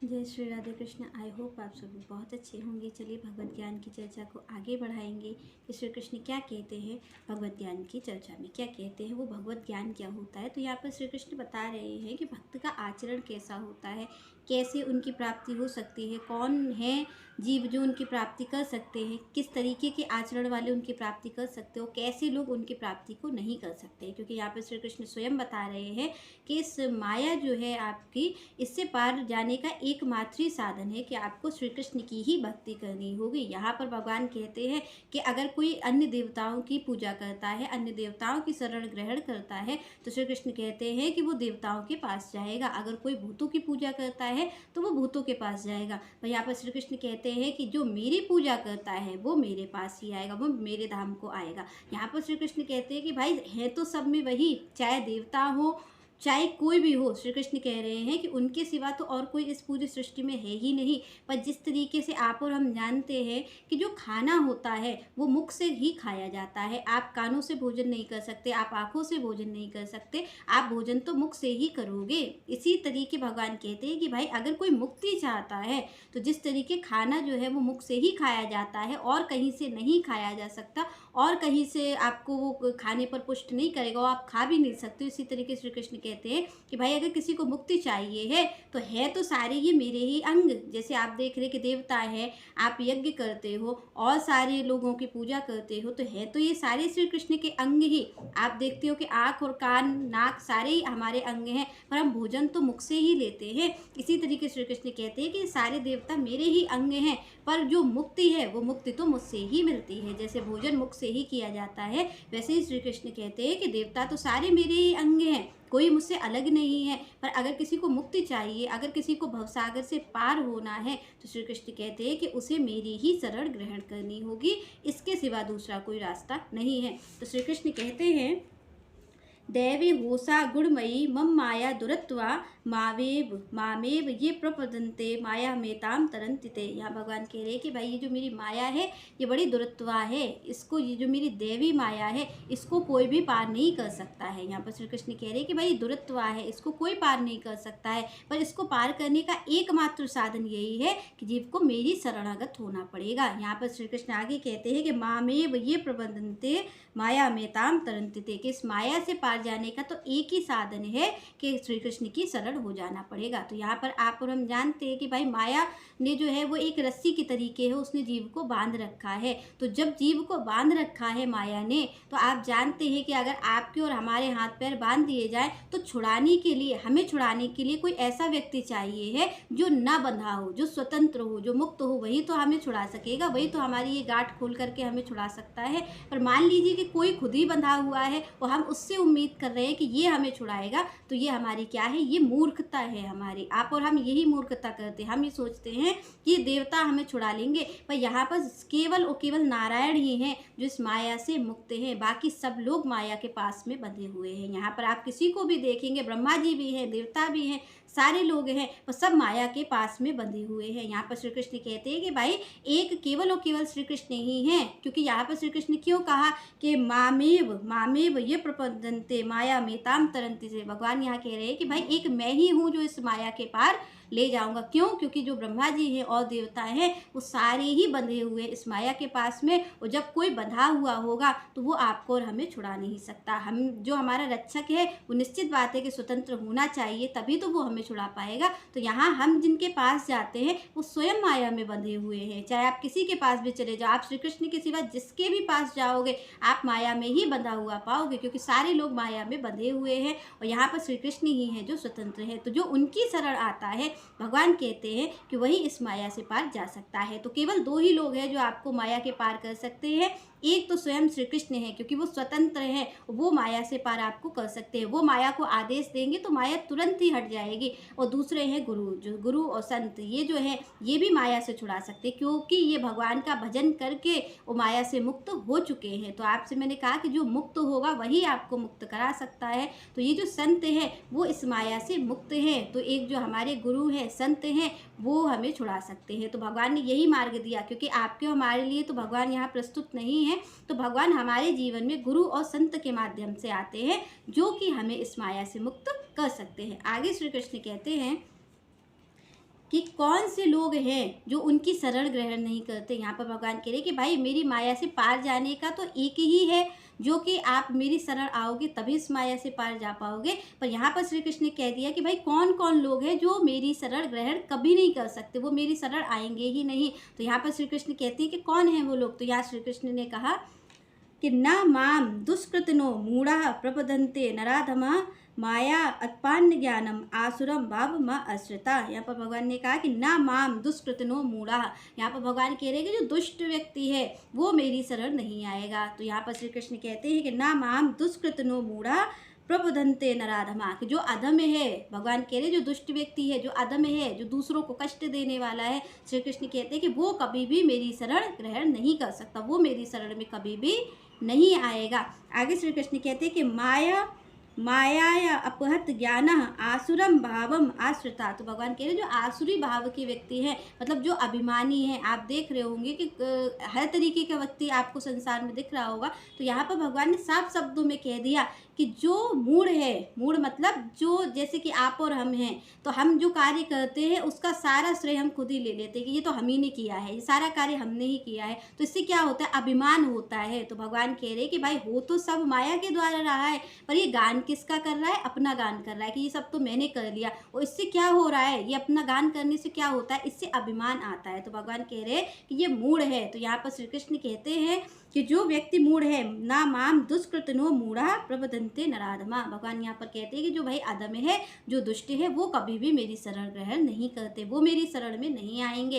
जय Shri Radhe Krishna. I hope आप सभी बहुत अच्छे होंगे। चलिए भगवत ज्ञान की चर्चा को आगे बढ़ाएंगे कि श्री कृष्ण क्या कहते हैं भगवत ज्ञान की चर्चा में, क्या कहते हैं, वो भगवत ज्ञान क्या होता है। तो यहाँ पर श्री कृष्ण बता रहे हैं कि भक्त का आचरण कैसा होता है, कैसे उनकी प्राप्ति हो सकती है, कौन है जीव जो उनकी प्राप्ति कर सकते हैं, किस तरीके के आचरण वाले उनकी प्राप्ति कर सकते हो, कैसे लोग उनकी प्राप्ति को नहीं कर सकते। क्योंकि यहाँ पर श्री कृष्ण स्वयं बता रहे हैं कि इस माया जो है आपकी, इससे पार जाने का एकमात्र ही साधन है कि आपको श्री कृष्ण की ही भक्ति करनी होगी। यहाँ पर भगवान कहते हैं कि अगर कोई अन्य देवताओं की पूजा करता है, अन्य देवताओं की शरण ग्रहण करता है, तो श्री कृष्ण कहते हैं कि वो देवताओं के पास जाएगा। अगर कोई भूतों की पूजा करता है तो वो भूतों के पास जाएगा। पर यहाँ पर श्री कृष्ण कहते हैं कि जो मेरी पूजा करता है वो मेरे पास ही आएगा, वो मेरे धाम को आएगा। यहाँ पर श्री कृष्ण कहते हैं कि भाई है तो सब में वही, चाहे देवता हो चाहे कोई भी हो। श्री कृष्ण कह रहे हैं कि उनके सिवा तो और कोई इस पूरी सृष्टि में है ही नहीं। पर जिस तरीके से आप और हम जानते हैं कि जो खाना होता है वो मुख से ही खाया जाता है। आप कानों से भोजन नहीं कर सकते, आप आँखों से भोजन नहीं कर सकते, आप भोजन तो मुख से ही करोगे। इसी तरीके भगवान कहते हैं कि भाई अगर कोई मुक्ति चाहता है तो जिस तरीके खाना जो है वो मुख से ही खाया जाता है और कहीं से नहीं खाया जा सकता, और कहीं से आपको वो खाने पर पुष्ट नहीं करेगा, और आप खा भी नहीं सकते। इसी तरीके श्री कृष्ण कहते हैं कि भाई अगर किसी को मुक्ति चाहिए है तो सारे ही मेरे ही अंग। जैसे आप देख रहे कि देवता है, आप यज्ञ करते हो और सारे लोगों की पूजा करते हो, तो है तो ये सारे श्री कृष्ण के अंग ही। आप देखते हो कि आँख और कान नाक सारे ही हमारे अंग हैं, पर हम भोजन तो मुख से ही लेते हैं। इसी तरीके श्री कृष्ण कहते हैं कि सारे देवता मेरे ही अंग हैं, पर जो मुक्ति है वो मुक्ति तो मुझसे ही मिलती है। जैसे भोजन मुख से ही किया जाता है, वैसे ही श्री कृष्ण कहते हैं कि देवता तो सारे मेरे ही अंग हैं, कोई मुझसे अलग नहीं है। पर अगर किसी को मुक्ति चाहिए, अगर किसी को भवसागर से पार होना है, तो श्री कृष्ण कहते हैं कि उसे मेरी ही शरण ग्रहण करनी होगी, इसके सिवा दूसरा कोई रास्ता नहीं है। तो श्री कृष्ण कहते हैं दैवी होसा गुणमयी मम माया दुरत्वा मामेव ये प्रपदंते माया मेताम तरंतिते। यहाँ भगवान कह रहे हैं कि भाई ये जो मेरी माया है ये बड़ी दुरत्वा है, इसको, ये जो मेरी देवी माया है इसको कोई भी पार नहीं कर सकता है। यहाँ पर श्री कृष्ण कह रहे हैं कि भाई दुरत्वा है, इसको कोई पार नहीं कर सकता है, पर इसको पार करने का एकमात्र साधन यही है कि जीव को मेरी शरणागत होना पड़ेगा। यहाँ पर श्री कृष्ण आगे कहते हैं कि मामेव ये प्रबंधनते माया मेताम तरंतिते, कि इस माया से पार जाने का तो एक ही साधन है कि श्री कृष्ण की शरण हो जाना पड़ेगा। तो यहाँ पर आप और हम जानते हैं कि भाई माया ने जो है वो एक रस्सी की तरीके है, उसने जीव को बांध रखा है। तो जब जीव को बांध रखा है माया ने, तो आप जानते हैं कि अगर आपके और हमारे हाथ पैर बांध दिए जाए तो छुड़ाने के लिए, हमें छुड़ाने के लिए कोई ऐसा व्यक्ति चाहिए है जो ना बंधा हो, जो स्वतंत्र हो, जो मुक्त हो, वही तो हमें छुड़ा सकेगा, वही तो हमारी ये गांठ खोल करके हमें छुड़ा सकता है। पर मान लीजिए कि कोई खुद ही बंधा हुआ है और हम उससे उम्मीद कर रहे हैं कि ये हमें छुड़ाएगा, तो ये हमारी क्या है, ये मूर्खता है हमारी। आप और हम यही मूर्खता करते हैं। हम ये सोचते हैं कि देवता हमें छुड़ा लेंगे, पर यहाँ पर केवल और केवल नारायण ही हैं जो इस माया से मुक्त हैं, बाकी सब लोग माया के पास में बंधे हुए हैं। यहाँ पर आप किसी को भी देखेंगे, ब्रह्मा जी भी हैं, देवता भी हैं, सारे लोग हैं, पर सब माया के पास में बंधे हुए हैं। यहाँ पर श्री कृष्ण कहते हैं कि भाई एक केवल और केवल श्री कृष्ण ही हैं। क्योंकि यहाँ पर श्री कृष्ण क्यों कहा कि मामेव ये प्रपंचन्ते माया मेताम तरंति से, भगवान यहाँ कह रहे हैं कि भाई एक मैं ही हूँ जो इस माया के पार ले जाऊंगा। क्यों? क्योंकि जो ब्रह्मा जी हैं और देवता हैं वो सारे ही बंधे हुए इस माया के पास में, और जब कोई बंधा हुआ होगा तो वो आपको और हमें छुड़ा नहीं सकता। हम, जो हमारा रक्षक है, वो निश्चित बात है कि स्वतंत्र होना चाहिए, तभी तो वो हमें छुड़ा पाएगा। तो यहाँ हम जिनके पास जाते हैं वो स्वयं माया में बंधे हुए हैं। चाहे आप किसी के पास भी चले जाओ, आप श्री कृष्ण के सिवा जिसके भी पास जाओगे आप माया में ही बंधा हुआ पाओगे, क्योंकि सारे लोग माया में बंधे हुए हैं और यहाँ पर श्री कृष्ण ही हैं जो स्वतंत्र है। तो जो उनकी शरण आता है, भगवान कहते हैं कि वही इस माया से पार जा सकता है। तो केवल दो ही लोग हैं जो आपको माया के पार कर सकते हैं। एक तो स्वयं श्री कृष्ण है, क्योंकि वो स्वतंत्र हैं, वो माया से पार आपको कर सकते हैं। वो माया को आदेश देंगे तो माया तुरंत ही हट जाएगी। और दूसरे हैं गुरु, जो गुरु और संत, ये जो है ये भी माया से छुड़ा सकते हैं, क्योंकि ये भगवान का भजन करके वो माया से मुक्त हो चुके हैं। तो आपसे मैंने कहा कि जो मुक्त होगा वही आपको मुक्त करा सकता है। तो ये जो संत हैं वो इस माया से मुक्त हैं। तो एक जो हमारे गुरु हैं, संत हैं, वो हमें छुड़ा सकते हैं। तो भगवान ने यही मार्ग दिया, क्योंकि आपके हमारे लिए तो भगवान यहाँ प्रस्तुत नहीं है। तो भगवान हमारे जीवन में गुरु और संत के माध्यम से आते हैं, जो कि हमें इस माया से मुक्त कर सकते हैं। आगे श्री कृष्ण कहते हैं कि कौन से लोग हैं जो उनकी शरण ग्रहण नहीं करते। यहाँ पर भगवान कह रहे कि भाई मेरी माया से पार जाने का तो एक ही है, जो कि आप मेरी शरण आओगे तभी इस माया से पार जा पाओगे। पर यहाँ पर श्री कृष्ण ने कह दिया कि भाई कौन कौन लोग हैं जो मेरी शरण ग्रहण कभी नहीं कर सकते, वो मेरी शरण आएंगे ही नहीं। तो यहाँ पर श्री कृष्ण कहते हैं कि कौन है वो लोग। तो यहाँ श्री कृष्ण ने कहा कि न माम दुष्कृतनो मूढ़ा प्रपदन्ते नराधमा माया अत्पान्य ज्ञानम आसुरम भाव म आश्रिता। यहाँ पर भगवान ने कहा कि ना माम दुष्कृतनो मूढ़ा। यहाँ पर भगवान कह रहे हैं कि जो दुष्ट व्यक्ति है वो मेरी शरण नहीं आएगा। तो यहाँ पर श्री कृष्ण कहते हैं कि ना माम दुष्कृतनो मूढ़ा प्रबुधन्ते नराधमा, कि जो अधम है, भगवान कह रहे जो दुष्ट व्यक्ति है, जो अधम है, जो दूसरों को कष्ट देने वाला है, श्री कृष्ण कहते हैं कि वो कभी भी मेरी शरण ग्रहण नहीं कर सकता, वो मेरी शरण में कभी भी नहीं आएगा। आगे श्री कृष्ण कहते हैं कि माया अपहत ज्ञान आसुरम भावम आश्रिता। तो भगवान कह रहे जो आसुरी भाव के व्यक्ति हैं, मतलब जो अभिमानी हैं, आप देख रहे होंगे कि हर तरीके का व्यक्ति आपको संसार में दिख रहा होगा। तो यहाँ पर भगवान ने साफ शब्दों में कह दिया कि जो मूढ़ है, मूढ़ मतलब जो, जैसे कि आप और हम हैं, तो हम जो कार्य करते हैं उसका सारा श्रेय हम खुद ही ले लेते हैं कि ये तो हम ही ने किया है, ये सारा कार्य हमने ही किया है। तो इससे क्या होता है, अभिमान होता है। तो भगवान कह रहे कि भाई हो तो सब माया के द्वारा रहा है, पर ये गान किसका कर रहा है, अपना गान कर रहा है कि ये सब तो मैंने कर लिया। और इससे क्या हो रहा है, ये अपना गान करने से क्या होता है, इससे अभिमान आता है। तो भगवान कह रहे हैं कि ये मूढ़ है। तो यहाँ पर श्री कृष्ण कहते हैं कि जो व्यक्ति मूढ़ है, ना माम दुष्कृतनो मूढ़ा प्रबदन्ते नराधमा। भगवान यहाँ पर कहते हैं कि जो भाई अधम है, जो दुष्ट है, वो कभी भी मेरी शरण ग्रहण नहीं करते, वो मेरी शरण में नहीं आएंगे।